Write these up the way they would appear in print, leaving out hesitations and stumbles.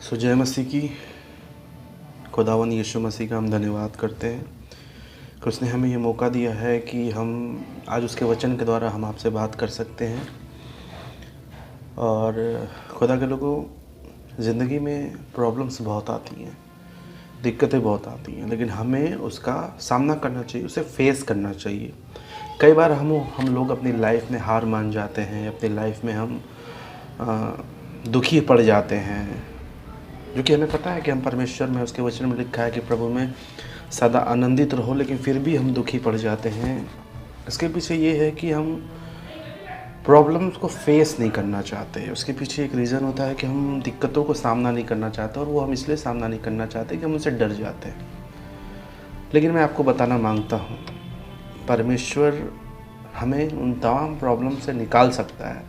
जय मसीह की। खुदावन यीशु मसीह का हम धन्यवाद करते हैं कि उसने हमें ये मौका दिया है कि हम आज उसके वचन के द्वारा हम आपसे बात कर सकते हैं। और खुदा के लोगों, ज़िंदगी में प्रॉब्लम्स बहुत आती हैं, दिक्कतें बहुत आती हैं, लेकिन हमें उसका सामना करना चाहिए, उसे फेस करना चाहिए। कई बार हम लोग अपनी लाइफ में हार मान जाते हैं, अपनी लाइफ में हम दुखी पड़ जाते हैं, जो कि हमें पता है कि हम परमेश्वर में, उसके वचन में लिखा है कि प्रभु में सदा आनंदित रहो, लेकिन फिर भी हम दुखी पड़ जाते हैं। इसके पीछे ये है कि हम प्रॉब्लम्स को फेस नहीं करना चाहते। उसके पीछे एक रीज़न होता है कि हम दिक्कतों को सामना नहीं करना चाहते, और वो हम इसलिए सामना नहीं करना चाहते कि हम उनसे डर जाते हैं। लेकिन मैं आपको बताना मांगता हूँ, परमेश्वर हमें उन तमाम प्रॉब्लम से निकाल सकता है।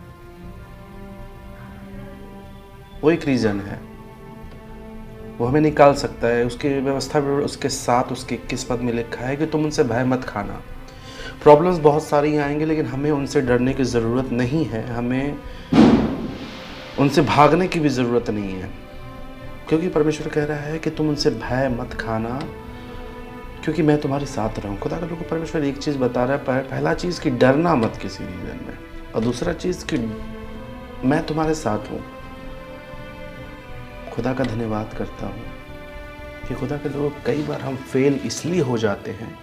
वो एक रीज़न है, वो हमें निकाल सकता है। उसकी व्यवस्था भी उसके साथ उसके 21 पद में लिखा है कि तुम उनसे भय मत खाना। प्रॉब्लम्स बहुत सारी आएंगे, लेकिन हमें उनसे डरने की ज़रूरत नहीं है, हमें उनसे भागने की भी ज़रूरत नहीं है, क्योंकि परमेश्वर कह रहा है कि तुम उनसे भय मत खाना, क्योंकि मैं तुम्हारे साथ रहूँ। खुदा का लोगों, परमेश्वर एक चीज़ बता रहा है, पहला चीज़ कि डरना मत किसी रीज़न में, और दूसरा चीज़ कि मैं तुम्हारे साथ हूँ। खुदा का धन्यवाद करता हूँ कि खुदा के लोग, कई बार हम फेल इसलिए हो जाते हैं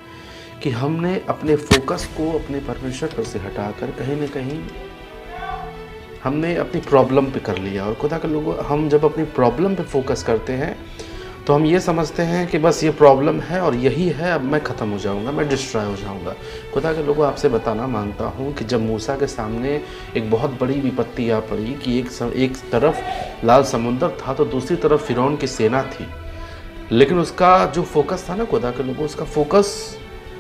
कि हमने अपने फोकस को अपने परमेश्वर पर से हटाकर कहीं ना कहीं हमने अपनी प्रॉब्लम पे कर लिया। और खुदा के लोगों, हम जब अपनी प्रॉब्लम पे फोकस करते हैं तो हम ये समझते हैं कि बस ये प्रॉब्लम है और यही है, अब मैं ख़त्म हो जाऊंगा, मैं डिस्ट्रॉय हो जाऊंगा। खुदा के लोगों, आपसे बताना मांगता हूँ कि जब मूसा के सामने एक बहुत बड़ी विपत्ति आ पड़ी कि एक तरफ लाल समुंदर था तो दूसरी तरफ फिरौन की सेना थी, लेकिन उसका जो फोकस था ना, खुदा के लोगों, उसका फोकस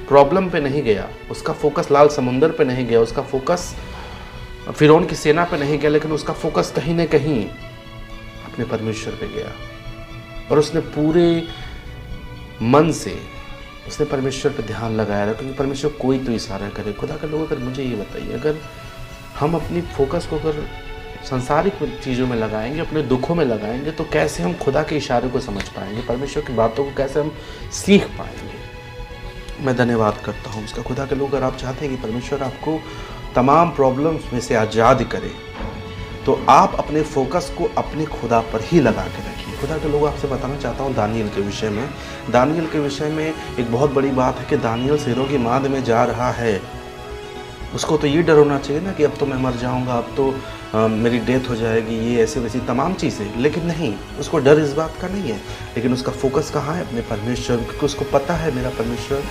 प्रॉब्लम पे नहीं गया, उसका फोकस लाल समुंदर पे नहीं गया, उसका फोकस फिरौन की सेना पे नहीं गया, लेकिन उसका फोकस कहीं ना कहीं अपने परमेश्वर पे गया। और उसने पूरे मन से उसने परमेश्वर पे ध्यान लगाया रहा, क्योंकि परमेश्वर कोई तो इशारा करे। खुदा के लोग, अगर मुझे ये बताइए, अगर हम अपनी फोकस को अगर सांसारिक चीज़ों में लगाएंगे, अपने दुखों में लगाएंगे, तो कैसे हम खुदा के इशारे को समझ पाएंगे, परमेश्वर की बातों को कैसे हम सीख पाएंगे। मैं धन्यवाद करता हूँ उसका। खुदा के लोग, अगर आप चाहते हैं कि परमेश्वर आपको तमाम प्रॉब्लम्स में से आज़ाद करे, तो आप अपने फोकस को अपने खुदा पर ही लगा के रखिए। खुदा के लोग, आपसे बताना चाहता हूँ दानियल के विषय में। दानियल के विषय में एक बहुत बड़ी बात है कि दानियल शेरों की मांद में जा रहा है। उसको तो ये डर होना चाहिए ना कि अब तो मैं मर जाऊंगा, अब तो मेरी डेथ हो जाएगी, ये ऐसे वैसी तमाम चीज़ें, लेकिन नहीं, उसको डर इस बात का नहीं है। लेकिन उसका फोकस कहाँ है? अपने परमेश्वर, क्योंकि उसको पता है मेरा परमेश्वर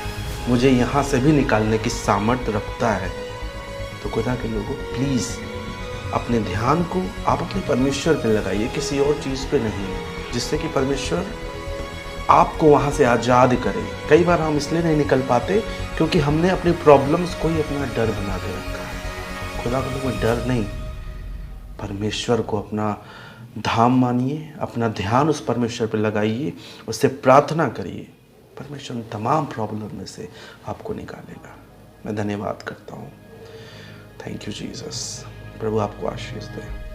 मुझे यहाँ से भी निकालने की सामर्थ्य रखता है। तो खुदा के लोगों, प्लीज़ अपने ध्यान को आप अपने परमेश्वर पे लगाइए, किसी और चीज़ पे नहीं, जिससे कि परमेश्वर आपको वहाँ से आज़ाद करे। कई बार हम इसलिए नहीं निकल पाते क्योंकि हमने अपनी प्रॉब्लम्स को ही अपना डर बना के रखा है। खुदा को कोई डर नहीं, परमेश्वर को अपना धाम मानिए, अपना ध्यान उस परमेश्वर पे लगाइए, उससे प्रार्थना करिए, परमेश्वर उन तमाम प्रॉब्लम में से आपको निकालेगा। मैं धन्यवाद करता हूँ। Thank you Jesus. प्रभु आपको आशीष दे।